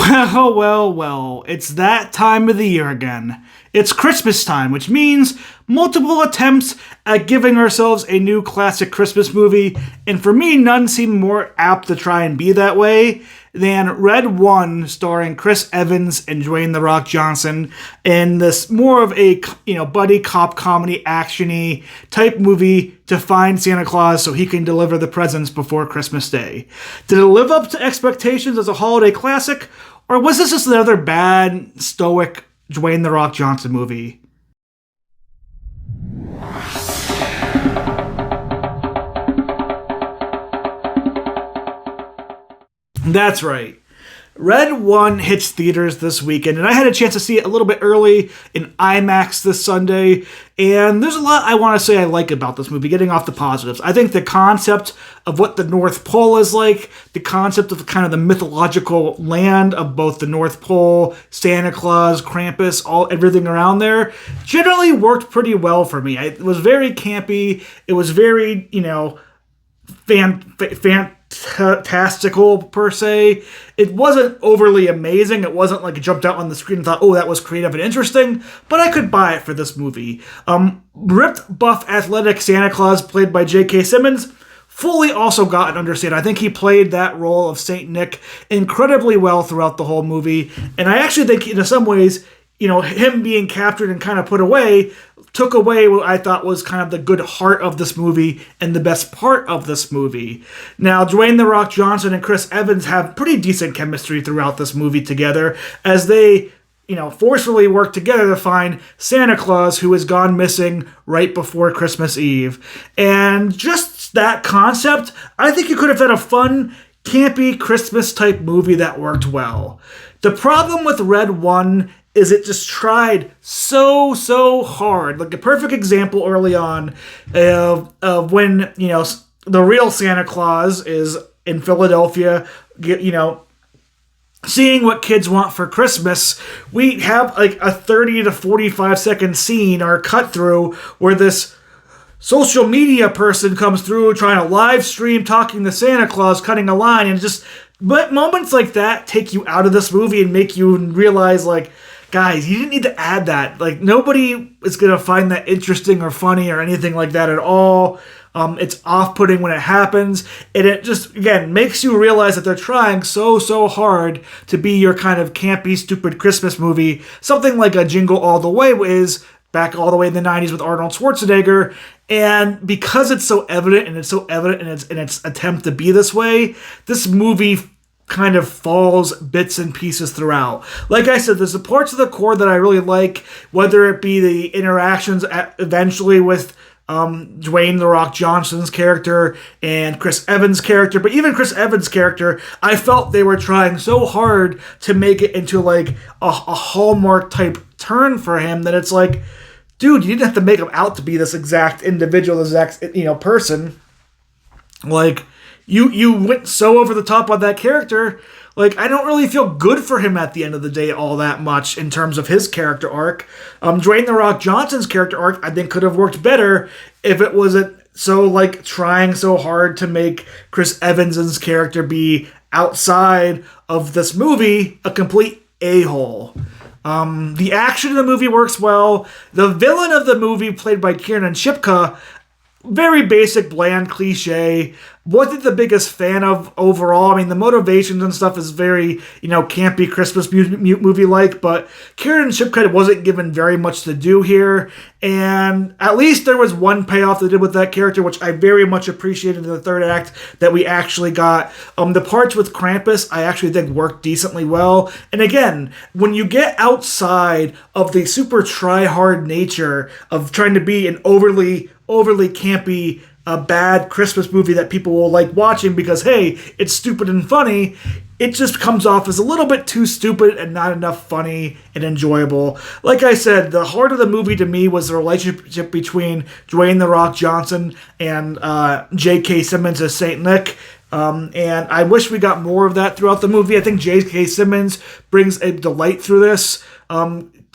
Well, well, well, it's that time of the year again. It's Christmas time, which means multiple attempts at giving ourselves a new classic Christmas movie, and for me, none seem more apt to try and be that way than Red One, starring Chris Evans and Dwayne "The Rock" Johnson, in this more of a buddy cop comedy actiony type movie to find Santa Claus so he can deliver the presents before Christmas Day. Did it live up to expectations as a holiday classic, or was this just another bad, stoic Dwayne "The Rock" Johnson movie? That's right. Red One hits theaters this weekend, and I had a chance to see it a little bit early in IMAX this Sunday, and there's a lot I want to say I like about this movie, getting off the positives. I think the concept of what the North Pole is like, the concept of kind of the mythological land of both the North Pole, Santa Claus, Krampus, everything around there, generally worked pretty well for me. It was very campy, it was very, fantastical per se. It wasn't overly amazing. It wasn't like it jumped out on the screen and thought, oh, that was creative and interesting, but I could buy it for this movie. Ripped, buff, athletic Santa Claus, played by J.K. Simmons, fully also got and understand. I think he played that role of Saint Nick incredibly well throughout the whole movie, and I actually think in some ways, him being captured and kind of put away took away what I thought was kind of the good heart of this movie and the best part of this movie. Now, Dwayne "The Rock" Johnson and Chris Evans have pretty decent chemistry throughout this movie together as they, forcefully work together to find Santa Claus, who has gone missing right before Christmas Eve. And just that concept, I think you could have had a fun, campy Christmas type movie that worked well. The problem with Red One is it just tried so hard. Like a perfect example early on of when, the real Santa Claus is in Philadelphia, seeing what kids want for Christmas. We have like a 30 to 45 second scene or cut through where this social media person comes through trying to live stream talking to Santa Claus, cutting a line, and but moments like that take you out of this movie and make you realize, like, guys, you didn't need to add that. Like, nobody is going to find that interesting or funny or anything like that at all. It's off-putting when it happens. And it just, again, makes you realize that they're trying so hard to be your kind of campy, stupid Christmas movie. Something like a Jingle All the Way is back all the way in the 90s with Arnold Schwarzenegger. And because it's so evident, and it's so evident in its attempt to be this way, this movie kind of falls bits and pieces throughout. Like I said, there's the parts of the core that I really like, whether it be the interactions eventually with Dwayne "The Rock" Johnson's character and Chris Evans' character. But even Chris Evans' character, I felt they were trying so hard to make it into like a Hallmark type turn for him that it's like, dude, you didn't have to make him out to be this exact individual, this exact person. Like, You went so over the top on that character. Like, I don't really feel good for him at the end of the day all that much in terms of his character arc. Dwayne "The Rock" Johnson's character arc, I think, could have worked better if it wasn't so, like, trying so hard to make Chris Evans' character be outside of this movie a complete a-hole. The action in the movie works well. The villain of the movie, played by Kiernan Shipka, very basic, bland, cliche. Wasn't the biggest fan of overall. I mean, the motivations and stuff is very, campy Christmas movie-like, but Kieran Shipka wasn't given very much to do here, and at least there was one payoff they did with that character, which I very much appreciated in the third act that we actually got. The parts with Krampus, I actually think worked decently well, and again, when you get outside of the super try-hard nature of trying to be an overly campy, a bad Christmas movie that people will like watching because, hey, it's stupid and funny, it just comes off as a little bit too stupid and not enough funny and enjoyable. Like I said, the heart of the movie to me was the relationship between Dwayne "The Rock" Johnson and J.K. Simmons as Saint Nick. And I wish we got more of that throughout the movie. I think J.K. Simmons brings a delight through this.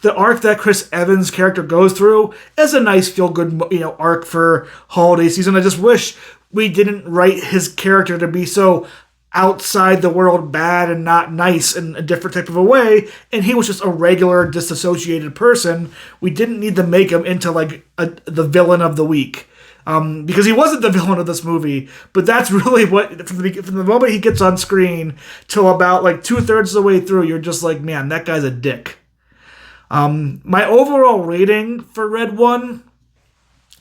The arc that Chris Evans' character goes through is a nice feel-good, arc for holiday season. I just wish we didn't write his character to be so outside the world bad and not nice in a different type of a way, and he was just a regular disassociated person. We didn't need to make him into like the villain of the week. Because he wasn't the villain of this movie, but that's really what, from the moment he gets on screen till about like 2/3 of the way through, you're just like, man, that guy's a dick. My overall rating for Red One,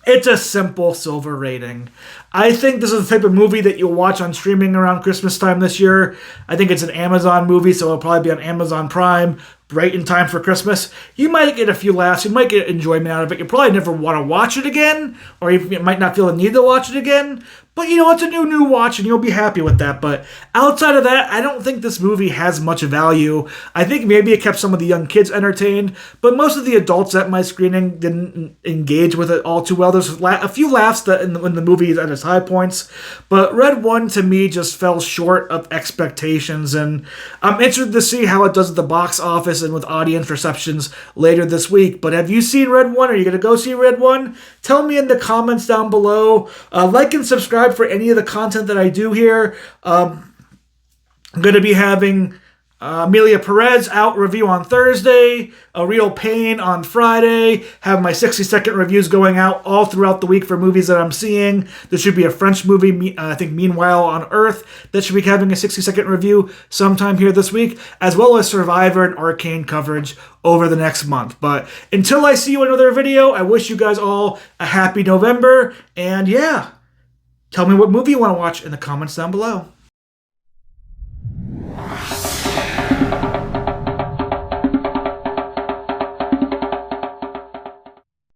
it's a simple silver rating. I think this is the type of movie that you'll watch on streaming around Christmas time this year. I think it's an Amazon movie, so it'll probably be on Amazon Prime right in time for Christmas. You might get a few laughs. You might get enjoyment out of it. You probably never want to watch it again, or you might not feel the need to watch it again. But, you know, it's a new watch, and you'll be happy with that. But outside of that, I don't think this movie has much value. I think maybe it kept some of the young kids entertained, but most of the adults at my screening didn't engage with it all too well. There's a few laughs when the movie is at its high points, but Red One, to me, just fell short of expectations, and I'm interested to see how it does at the box office and with audience receptions later this week. But have you seen Red One? Are you going to go see Red One? Tell me in the comments down below. Like and subscribe for any of the content that I do here. I'm going to be having Amelia Perez out review on Thursday, A Real Pain on Friday, have my 60-second reviews going out all throughout the week for movies that I'm seeing. There should be a French movie, I think Meanwhile on Earth, that should be having a 60-second review sometime here this week, as well as Survivor and Arcane coverage over the next month. But until I see you in another video, I wish you guys all a happy November, and yeah, tell me what movie you want to watch in the comments down below.